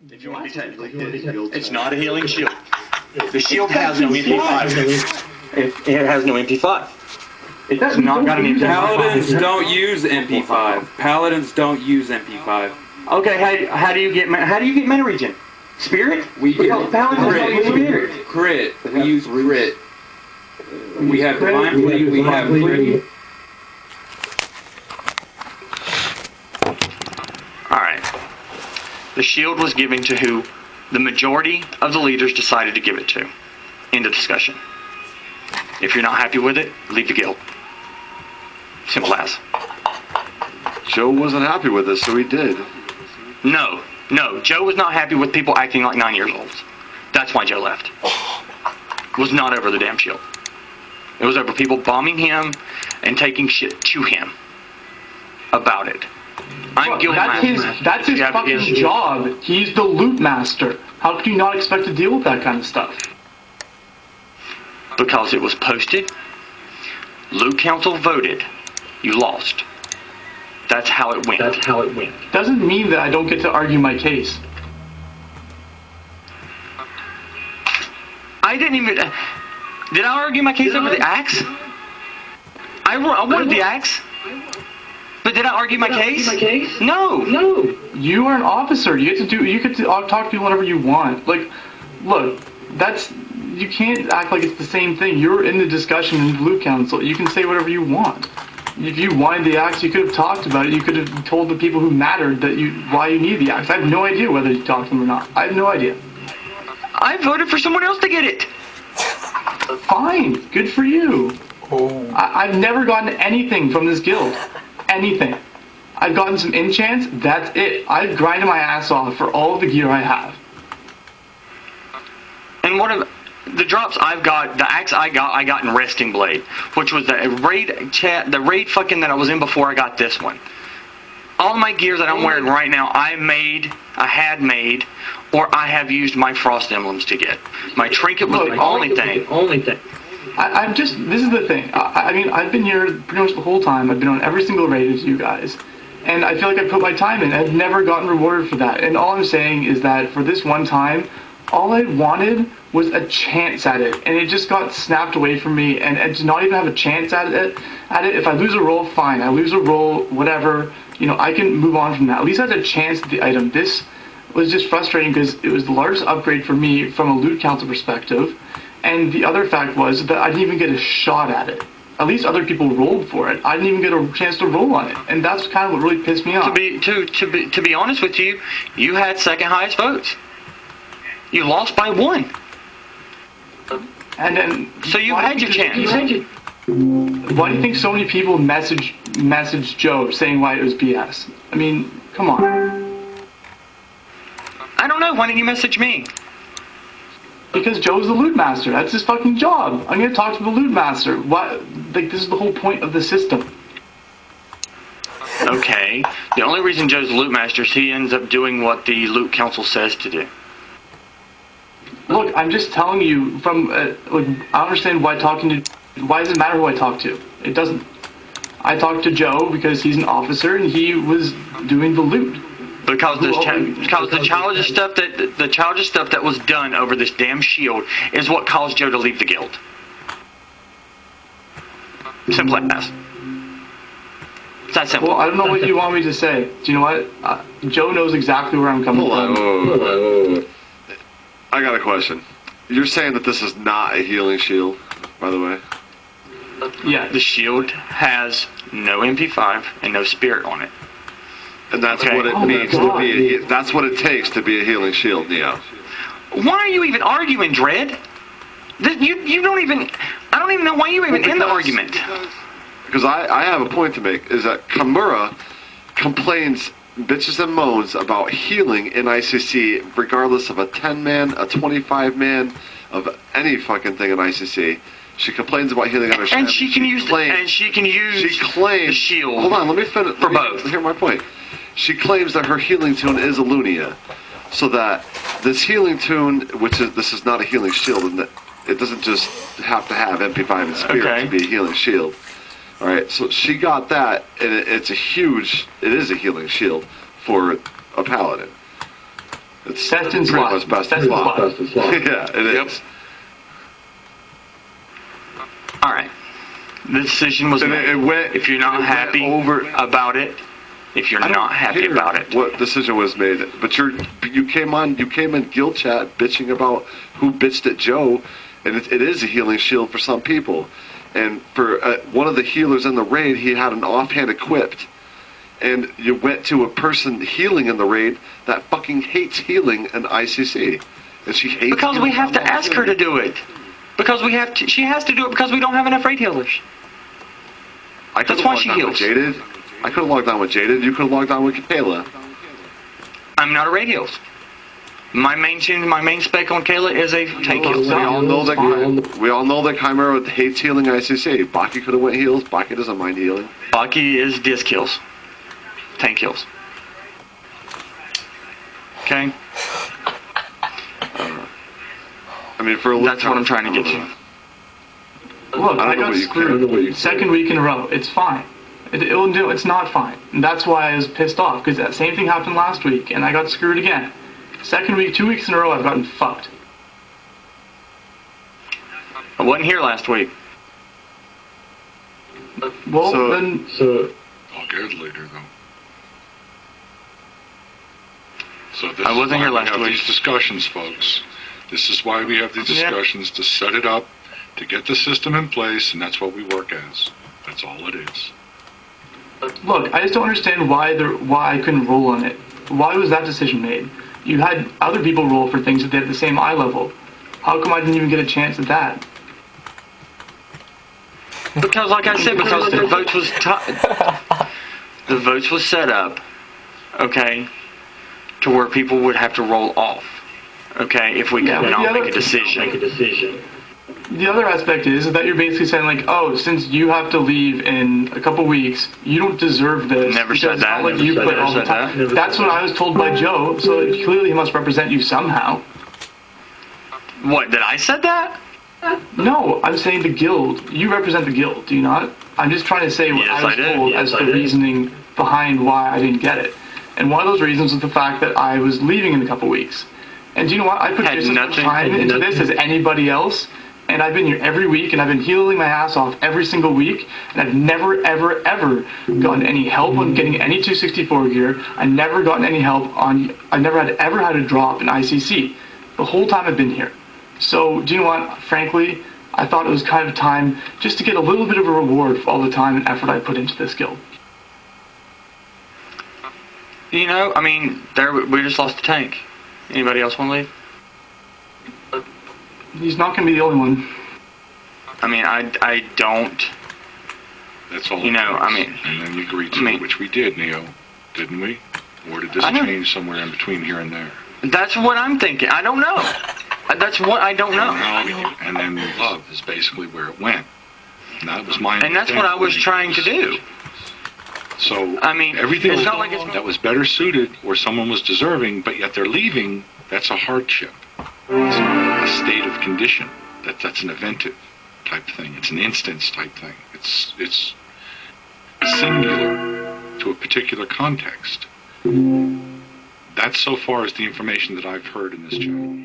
If you want to be technically, it's not a healing shield. The shield has no MP5. It has no MP5. It's not got an MP5. Paladins don't use MP5. Paladins don't use MP5. Okay, how do you get mana regen? Spirit? We get Paladins crit. We use crit. We have divine fleet. We have crit. Alright. The shield was given to who the majority of the leaders decided to give it to. End of discussion. If you're not happy with it, leave the guild. Simple as. Joe wasn't happy with it, so he did. No. Joe was not happy with people acting like 9 years old. That's why Joe left. It was not over the damn shield. It was over people bombing him and taking shit to him about it. That's his fucking job. He's the loot master. How could you not expect to deal with that kind of stuff? Because it was posted. Loot Council voted. You lost. That's how it went. Doesn't mean that I don't get to argue my case. I didn't even... did I argue my case over the axe? I wanted the axe. But did I argue my case? No. You are an officer. You get to talk to people whenever you want. Like, look, you can't act like it's the same thing. You're in the discussion in the Loot Council. You can say whatever you want. If you wanted the axe, you could have talked about it. You could have told the people who mattered why you need the axe. I have no idea whether you talked to them or not. I have no idea. I voted for someone else to get it. Fine. Good for you. Oh. I've never gotten anything from this guild. Anything. I've gotten some enchants. That's it. I've grinded my ass off for all of the gear I have. And one of the drops I've got, the axe I got in Resting Blade, which was the raid fucking that I was in before I got this one. All my gear that I'm wearing right now, I had made, or I have used my frost emblems to get. My trinket was the only thing. This is the thing. I mean, I've been here pretty much the whole time. I've been on every single raid with you guys. And I feel like I put my time in. I've never gotten rewarded for that. And all I'm saying is that for this one time, all I wanted was a chance at it. And it just got snapped away from me. And to not even have a chance at it, if I lose a roll, fine. I lose a roll, whatever. You know, I can move on from that. At least I had a chance at the item. This was just frustrating because it was the largest upgrade for me from a Loot Council perspective. And the other fact was that I didn't even get a shot at it. At least other people rolled for it. I didn't even get a chance to roll on it. And that's kind of what really pissed me off. To be honest with you, you had second highest votes. You lost by 1. And then so you had your chance. Why do you think so many people messaged Joe saying why it was BS? I mean, come on. I don't know. Why didn't you message me? Because Joe's the loot master. That's his fucking job. I'm gonna talk to the loot master. What? Like, this is the whole point of the system. Okay. The only reason Joe's the loot master is he ends up doing what the Loot Council says to do. Look, I'm just telling you from, like, I understand why does it matter who I talk to? It doesn't. I talked to Joe because he's an officer and he was doing the loot. Because the childish stuff that was done over this damn shield is what caused Joe to leave the guild. Simple as. It's that simple. Well, I don't know what you want me to say. Do you know what? Joe knows exactly where I'm coming from. Hold on. I got a question. You're saying that this is not a healing shield, by the way? Yeah. The shield has no MP5 and no spirit on it. And that's what it means to be. That's what it takes to be a healing shield, Neo. Why are you even arguing, Dredd? You don't even. I don't even know why you're even in the argument. Because I have a point to make. Is that Kamura complains, bitches and moans about healing in ICC, regardless of a 10-man, a 25-man, of any fucking thing in ICC. She complains about healing on her and she can use the shield. Hold on, let me finish. For both. Hear my point. She claims that her healing tune is a Lunia, so that this healing tune, this is not a healing shield, and that it doesn't just have to have MP5 and Spirit to be a healing shield. All right, so she got that, and it is a healing shield for a paladin. It's Best in pretty slot. much best Best in in slot. slot. Best in slot. Yeah, it Yep. is. All right. The decision was And made. it went. If you're not it went happy over. about it, if you're I don't not happy care about it, what decision was made, but you came in guild chat bitching about who bitched at Joe, and it is a healing shield for some people, and for one of the healers in the raid, he had an offhand equipped, and you went to a person healing in the raid that fucking hates healing in ICC, and she hates because we healing have to on ask her to healing. do it. Because we have to. She has to do it because we don't have enough raid healers. I could've That's why logged she on with heals. Jaded. I could have logged on with Jaded. You could have logged on with Kayla. I'm not a raid heals. My main spec on Kayla is a tank heal. We all know that Chimera hates healing ICC. Baki could have went heals. Baki doesn't mind healing. Baki is disc kills. Tank kills. Okay? I mean, for a That's what I'm trying to get to. Look, I I don't know got what you screwed. Second week in a row. It's fine. It's not fine. And that's why I was pissed off, because that same thing happened last week, and I got screwed again. Second week, 2 weeks in a row, I've gotten fucked. I wasn't here last week. Well, So- then, I'll get it later, though. So this I wasn't is why here last we have week. these discussions, folks. This is why we have these Yeah. discussions, to set it up, to get the system in place, and that's what we work as. That's all it is. look, I just don't understand why I couldn't roll on it. Why was that decision made? You had other people roll for things that they had the same eye level. How come I didn't even get a chance at that? Because, like I said, because the votes was set up, okay, to where people would have to roll off, okay, if we could Yeah, but not the other- make a decision. The other aspect is that you're basically saying, like, oh, since you have to leave in a couple weeks, you don't deserve this. Never because said it's that. not like Never you said put that. all the Never said time. that. That's what I was told by Joe, so clearly he must represent you somehow. What, did I said that? No, I'm saying the guild. You represent the guild, do you not? I'm just trying to say what Yes, I was I do. told Yes, as I the do. reasoning behind why I didn't get it. And one of those reasons was the fact that I was leaving in a couple weeks. And do you know what? I put Had just as much nothing- time had into nothing- this as anybody else. And I've been here every week, and I've been healing my ass off every single week, and I've never, ever, ever gotten any help on getting any 264 gear. I never gotten any help on. I never ever had a drop in ICC the whole time I've been here. So, do you know what? Frankly, I thought it was kind of time just to get a little bit of a reward for all the time and effort I put into this guild. You know, I mean, we just lost the tank. Anybody else want to leave? He's not going to be the only one. I mean, I don't. That's all. You know, it I is. mean- And then you agreed to I mean- it, which we did, Neo, didn't we? Or did this I know. change somewhere in between here and there? That's what I'm thinking. I don't know. That's what I don't know. And then love is basically where it went. And that was my And that's what I was trying to do. So, I mean, everything it's not like it's- that was better suited or someone was deserving, but yet they're leaving, that's a hardship. It's not a state of condition. That's an eventive type thing. It's an instance type thing. It's singular to a particular context. That so far is the information that I've heard in this channel.